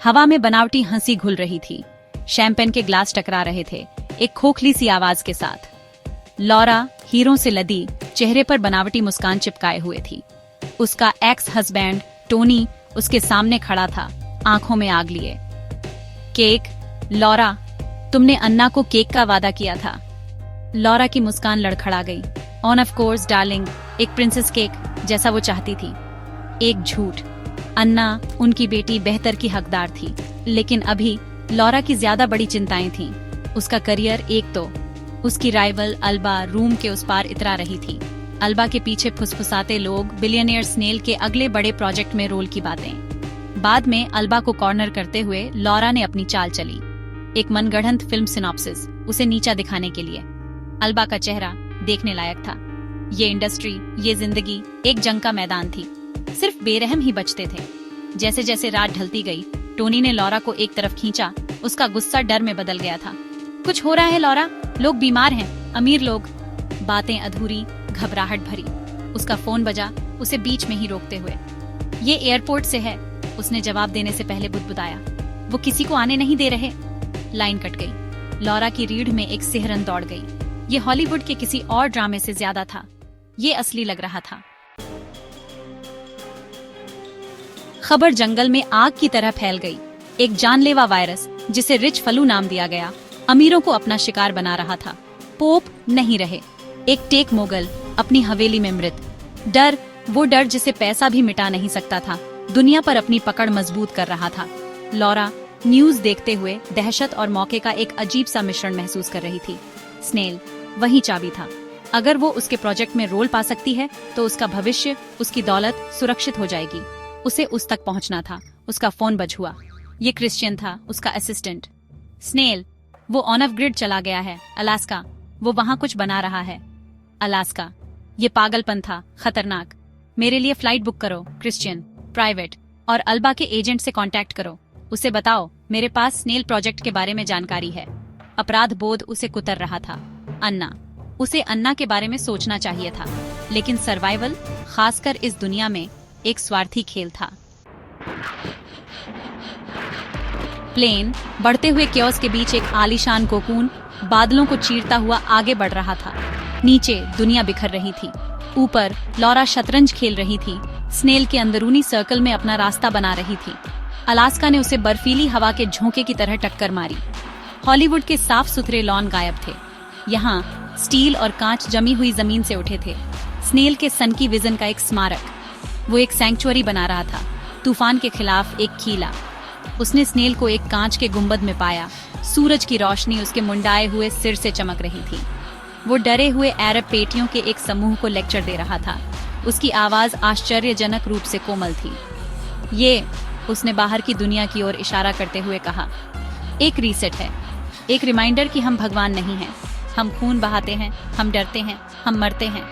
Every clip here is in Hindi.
हवा में बनावटी हंसी घुल रही थी। शैंपेन के ग्लास टकरा रहे थे, एक खोखली सी आवाज के साथ। लॉरा हीरों से लदी, चेहरे पर बनावटी मुस्कान चिपकाए हुए थी। उसका एक्स हस्बैंड टोनी उसके सामने खड़ा था, आंखों में आग लिए। केक, लॉरा, तुमने अन्ना को केक का वादा किया था। लॉरा की मुस्कान लड़खड़ा गई। ऑन ऑफ कोर्स डार्लिंग, एक प्रिंसेस केक जैसा वो चाहती थी। एक झूठ। अन्ना उनकी बेटी बेहतर की हकदार थी, लेकिन अभी लॉरा की ज्यादा बड़ी चिंताएं थीं। उसका करियर, एक तो उसकी राइवल अल्बा रूम के उस पार इतरा रही थी। अल्बा के पीछे फुसफुसाते लोग, बिलियनियर स्नेल के अगले बड़े प्रोजेक्ट में रोल की बातें। बाद में अल्बा को कॉर्नर करते हुए लॉरा ने अपनी चाल चली। एक मनगढ़ंत फिल्म सिनॉप्सिस, उसे नीचा दिखाने के लिए। अल्बा का चेहरा देखने लायक था। ये इंडस्ट्री, ये जिंदगी एक जंग का मैदान थी। सिर्फ बेरहम ही बचते थे। जैसे जैसे रात ढलती गई, टोनी ने लॉरा को एक तरफ खींचा। उसका गुस्सा डर में बदल गया था। कुछ हो रहा है लॉरा, लोग बीमार हैं, अमीर लोग। बातें अधूरी, घबराहट भरी। उसका फोन बजा, उसे बीच में ही रोकते हुए। ये एयरपोर्ट से है, उसने जवाब देने से पहले बुदबुदाया। वो किसी को आने नहीं दे रहे। लाइन कट गई। लॉरा की रीढ़ में एक सिहरन दौड़ गई। ये हॉलीवुड के किसी और ड्रामे से ज्यादा था। ये असली लग रहा था। खबर जंगल में आग की तरह फैल गई। एक जानलेवा वायरस, जिसे रिच फ्लू नाम दिया गया, अमीरों को अपना शिकार बना रहा था। पोप नहीं रहे, एक टेक मोगल अपनी हवेली में मृत। डर, वो डर जिसे पैसा भी मिटा नहीं सकता था, दुनिया पर अपनी पकड़ मजबूत कर रहा था। लॉरा न्यूज देखते हुए दहशत और मौके का एक अजीब सा मिश्रण महसूस कर रही थी। स्नेल वही चाबी था। अगर वो उसके प्रोजेक्ट में रोल पा सकती है तो उसका भविष्य, उसकी दौलत सुरक्षित हो जाएगी। उसे उस तक पहुंचना था। उसका फोन बज हुआ। ये क्रिश्चियन था, उसका असिस्टेंट। स्नेल, वो ऑन ऑफ ग्रिड चला गया है, अलास्का। वो वहां कुछ बना रहा है। अलास्का, ये पागलपन था, खतरनाक। मेरे लिए फ्लाइट बुक करो, क्रिश्चियन, प्राइवेट, और अल्बा के एजेंट से कांटेक्ट करो। उसे बताओ मेरे पास स्नेल प्रोजेक्ट के बारे में जानकारी है। अपराध बोध उसे कुतर रहा था। अन्ना, उसे अन्ना के बारे में सोचना चाहिए था, लेकिन सर्वाइवल, खासकर इस दुनिया में, एक स्वार्थी खेल था। प्लेन बढ़ते हुए क्योस के बीच एक आलीशान कोकून बादलों को चीरता हुआ आगे बढ़ रहा था। नीचे दुनिया बिखर रही थी। ऊपर लॉरा शतरंज खेल रही थी, स्नेल के अंदरूनी सर्कल में अपना रास्ता बना रही थी। अलास्का ने उसे बर्फीली हवा के झोंके की तरह टक्कर मारी। हॉलीवुड के साफ सुथरे लॉन गायब थे। यहाँ स्टील और कांच जमी हुई जमीन से उठे थे। स्नेल के सनकी विजन का एक स्मारक। वो एक सैंक्चुअरी बना रहा था, तूफान के खिलाफ एक कीला। उसने स्नेल को एक कांच के गुंबद में पाया। सूरज की रोशनी उसके मुंडाए हुए सिर से चमक रही थी। वो डरे हुए अरब पेटियों के एक समूह को लेक्चर दे रहा था। उसकी आवाज आश्चर्यजनक रूप से कोमल थी। ये, उसने बाहर की दुनिया की ओर इशारा करते हुए कहा, एक रीसेट है, एक रिमाइंडर कि हम भगवान नहीं हैं। हम खून बहाते हैं, हम डरते हैं, हम मरते हैं।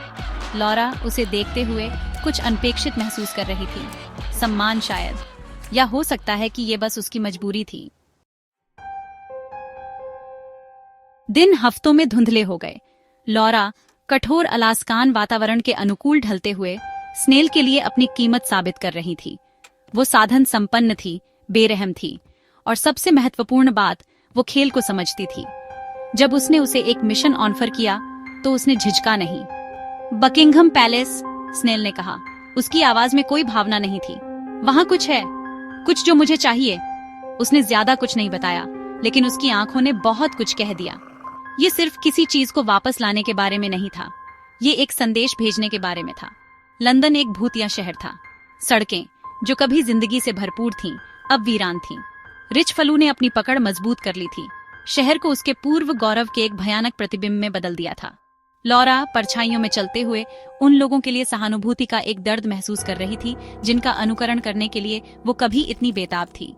लॉरा उसे देखते हुए कुछ अनपेक्षित महसूस कर रही थी। सम्मान शायद, या हो सकता है कि ये बस उसकी मजबूरी थी। दिन हफ्तों में धुंधले हो गए। लॉरा कठोर अलास्कान वातावरण के अनुकूल ढलते हुए स्नेल के लिए अपनी कीमत साबित कर रही थी। वो साधन संपन्न थी, बेरहम थी, और सबसे महत्वपूर्ण बात, वो खेल को समझती थी। जब उसने उसे एक मिशन ऑफर किया तो उसने झिझका नहीं। बकिंघम पैलेस, स्नेल ने कहा। उसकी आवाज में कोई भावना नहीं थी। वहां कुछ है, कुछ जो मुझे चाहिए। उसने ज्यादा कुछ नहीं बताया, लेकिन उसकी आंखों ने बहुत कुछ कह दिया। ये सिर्फ किसी चीज को वापस लाने के बारे में नहीं था, ये एक संदेश भेजने के बारे में था। लंदन एक भूतिया शहर था। सड़कें, जो कभी जिंदगी से भरपूर थीं, अब वीरान थीं। रिच फ्लू ने अपनी पकड़ मजबूत कर ली थी। शहर को उसके पूर्व गौरव के एक भयानक प्रतिबिंब में बदल दिया था। लॉरा परछाइयों में चलते हुए उन लोगों के लिए सहानुभूति का एक दर्द महसूस कर रही थी जिनका अनुकरण करने के लिए वो कभी इतनी बेताब थी।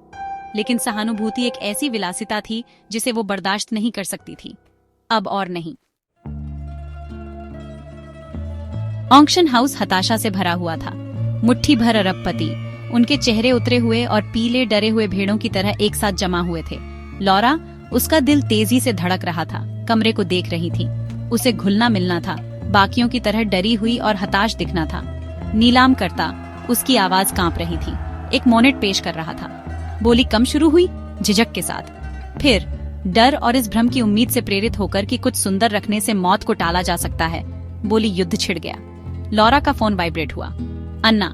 लेकिन सहानुभूति एक ऐसी विलासिता थी जिसे वो बर्दाश्त नहीं कर सकती थी, अब और नहीं। ऑक्शन हाउस हताशा से भरा हुआ था। मुट्ठी भर अरबपति, उनके चेहरे उतरे हुए और पीले डरे हुए भेड़ों की तरह एक साथ जमा हुए थे। लॉरा, उसका दिल तेजी से धड़क रहा था, कमरे को देख रही थी। उसे घुलना मिलना था, बाकियों की तरह डरी हुई और हताश दिखना था। नीलाम करता, उसकी आवाज कांप रही थी, एक मोनेट पेश कर रहा था। बोली कम शुरू हुई, झिझक के साथ। फिर डर और इस भ्रम की उम्मीद से प्रेरित होकर कि कुछ सुंदर रखने से मौत को टाला जा सकता है, बोली युद्ध छिड़ गया। लॉरा का फोन वाइब्रेट हुआ। अन्ना,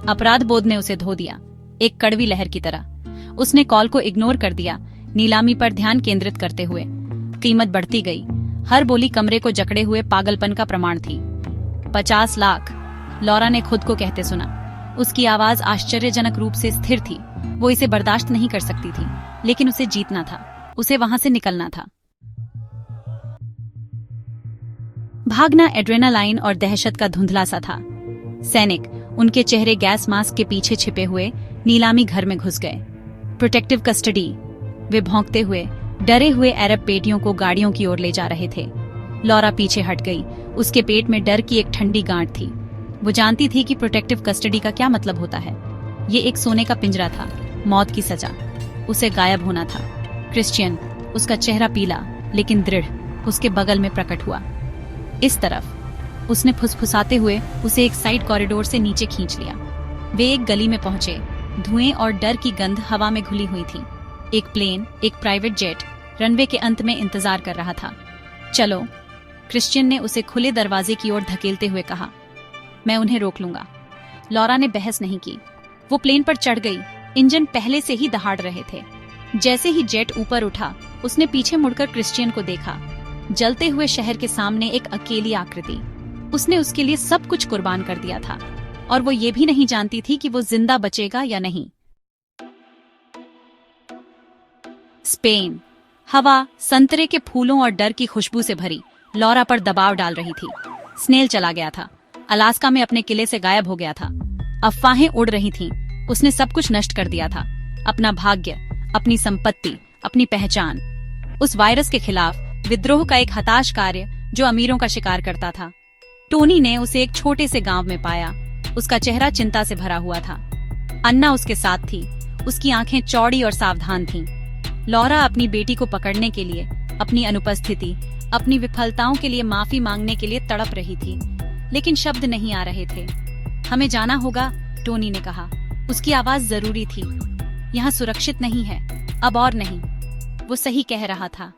अपराध बोध ने उसे धो दिया, एक कड़वी लहर की तरह। उसने कॉल को इग्नोर कर दिया, नीलामी पर ध्यान केंद्रित करते हुए। कीमत बढ़ती गई, हर बोली कमरे को जकड़े हुए पागलपन का प्रमाण थी। 50 लाख, लॉरा ने खुद को कहते सुना। उसकी आवाज आश्चर्यजनक रूप से स्थिर थी। वो इसे बर्दाश्त नहीं कर सकती थी, लेकिन उसे जीतना था, उसे वहां से निकलना था। भागना एड्रेनालाइन और दहशत का धुंधला सा था। सैनिक उनके चेहरे गैस मास्क के पीछे छिपे हुए नीलामी घर में घुस गए। Protective custody. वे भौंकते हुए, डरे हुए अरब पेटियों को गाड़ियों की ओर ले जा रहे थे। लॉरा पीछे हट गई। उसके पेट में डर की एक ठंडी गांठ थी। वो जानती थी कि प्रोटेक्टिव कस्टडी का क्या मतलब होता है। ये एक सोने का पिंजरा था, मौत की सजा। उसे गायब होना था। क्रिश्चियन, उसका चेहरा पीला लेकिन दृढ़, उसके बगल में प्रकट हुआ। इस तरफ उसने फुसफुसाते हुए उसे एक साइड कॉरिडोर से नीचे खींच लिया। वे एक गली में पहुंचे। धुएं और डर की गंध हवा में घुली हुई थी। एक प्लेन, एक प्राइवेट जेट रनवे के अंत में इंतजार कर रहा था। चलो, क्रिश्चियन ने उसे खुले दरवाजे की ओर धकेलते हुए कहा। मैं उन्हें रोक लूंगा। लॉरा ने बहस नहीं की। वो प्लेन पर चढ़ गई। इंजन पहले से ही दहाड़ रहे थे। जैसे ही जेट ऊपर उठा, उसने पीछे मुड़कर क्रिश्चियन को देखा। जलते हुए शहर के सामने एक अकेली आकृति। उसने उसके लिए सब कुछ कुर्बान कर दिया था, और वो ये भी नहीं जानती थी कि वो जिंदा बचेगा या नहीं। स्पेन। हवा संतरे के फूलों और डर की खुशबू से भरी लॉरा पर दबाव डाल रही थी। स्नेल चला गया था। अलास्का में अपने किले से गायब हो गया था। अफवाहें उड़ रही थीं। उसने सब कुछ नष्ट कर दिया था, अपना भाग्य, अपनी संपत्ति, अपनी पहचान। उस वायरस के खिलाफ विद्रोह का एक हताश कार्य जो अमीरों का शिकार करता था। टोनी ने उसे एक छोटे से गांव में पाया। उसका चेहरा चिंता से भरा हुआ था। अन्ना उसके साथ थी। उसकी आंखें चौड़ी और सावधान थीं। लॉरा अपनी बेटी को पकड़ने के लिए, अपनी अनुपस्थिति, अपनी विफलताओं के लिए माफी मांगने के लिए तड़प रही थी, लेकिन शब्द नहीं आ रहे थे। हमें जाना होगा, टोनी ने कहा। उसकी आवाज जरूरी थी। यहाँ सुरक्षित नहीं है, अब और नहीं। वो सही कह रहा था।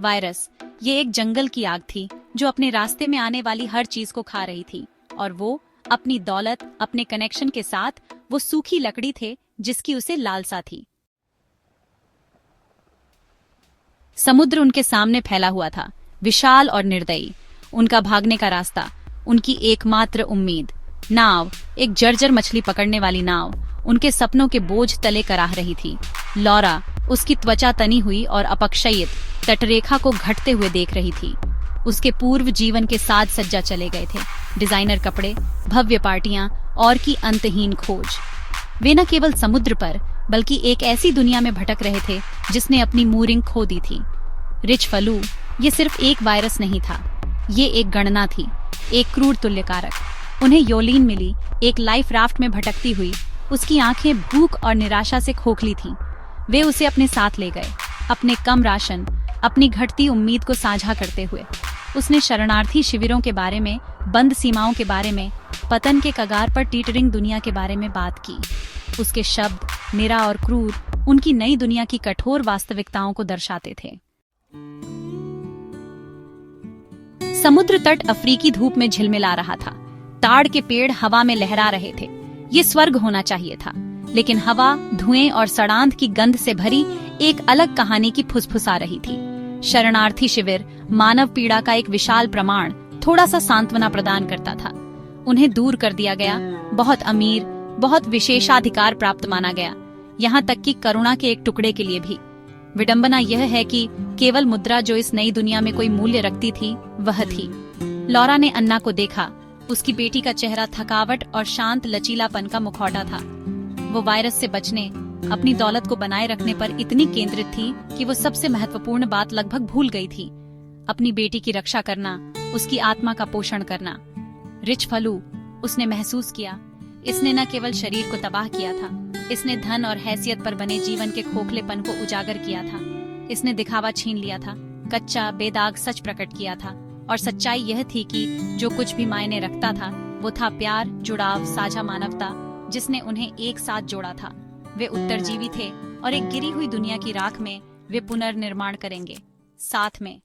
वायरस, ये एक जंगल की आग थी जो अपने रास्ते में आने वाली हर चीज को खा रही थी, और वो अपनी दौलत, अपने कनेक्शन के साथ वो सूखी लकड़ी थे जिसकी उसे लालसा थी। समुद्र उनके सामने फैला हुआ था, विशाल और निर्दयी। उनका भागने का रास्ता, उनकी एकमात्र उम्मीद। नाव, एक जर्जर मछली पकड़ने वाली नाव, उनके सपनों के बोझ तले कराह रही थी। लॉरा, उसकी त्वचा तनी हुई और अपक्षयित, तटरेखा को घटते हुए देख रही थी। उसके पूर्व जीवन के साज सज्जा चले गए थे। डिजाइनर कपड़े, भव्य पार्टियां और की अंतहीन खोज। वे न केवल समुद्र पर, बल्कि एक ऐसी दुनिया में भटक रहे थे जिसने अपनी मूरिंग खो दी थी। रिच फलू, ये सिर्फ एक वायरस नहीं था, ये एक गणना थी, एक क्रूर तुल्यकारक। उन्हें योलीन मिली, एक लाइफ राफ्ट में भटकती हुई। उसकी आंखें भूख और निराशा से खोखली थीं। वे उसे अपने साथ ले गए, अपने कम राशन, अपनी घटती उम्मीद को साझा करते हुए। उसने शरणार्थी शिविरों के बारे में, बंद सीमाओं के बारे में, पतन के कगार पर टीटरिंग दुनिया के बारे में बात की। उसके शब्द, निरा और क्रूर, उनकी नई दुनिया की कठोर वास्तविकताओं को दर्शाते थे। समुद्र तट अफ्रीकी धूप में झिलमिला रहा था। ताड़ के पेड़ हवा में लहरा रहे थे। ये स्वर्ग होना चाहिए था, लेकिन हवा, धुएं और सड़ांध की गंध से भरी एक अलग कहानी की फुसफुसा रही थी। शरणार्थी शिविर, मानव पीड़ा का एक विशाल प्रमाण, थोड़ा सा सांत्वना प्रदान करता था। उन्हें दूर कर दिया गया, बहुत अमीर, बहुत विशेषाधिकार प्राप्त माना गया, यहाँ तक कि करुणा के एक टुकड़े के लिए भी। विडंबना यह है कि केवल मुद्रा जो इस नई दुनिया में कोई मूल्य रखती थी, वह थी। लॉरा ने अन्ना को देखा। उसकी बेटी का चेहरा थकावट और शांत लचीलापन का मुखौटा था। वो वायरस से बचने, अपनी दौलत को बनाए रखने पर इतनी केंद्रित थी कि वो सबसे महत्वपूर्ण बात लगभग भूल गई थी, अपनी बेटी की रक्षा करना, उसकी आत्मा का पोषण करना। रिच फलू, उसने महसूस किया, इसने न केवल शरीर को तबाह किया था, इसने धन और हैसियत पर बने जीवन के खोखलेपन को उजागर किया था। इसने दिखावा छीन लिया था, कच्चा बेदाग सच प्रकट किया था, और सच्चाई यह थी कि जो कुछ भी मायने रखता था वो था प्यार, जुड़ाव, साझा मानवता, जिसने उन्हें एक साथ जोड़ा था। वे उत्तरजीवी थे और एक गिरी हुई दुनिया की राख में वे पुनर्निर्माण करेंगे, साथ में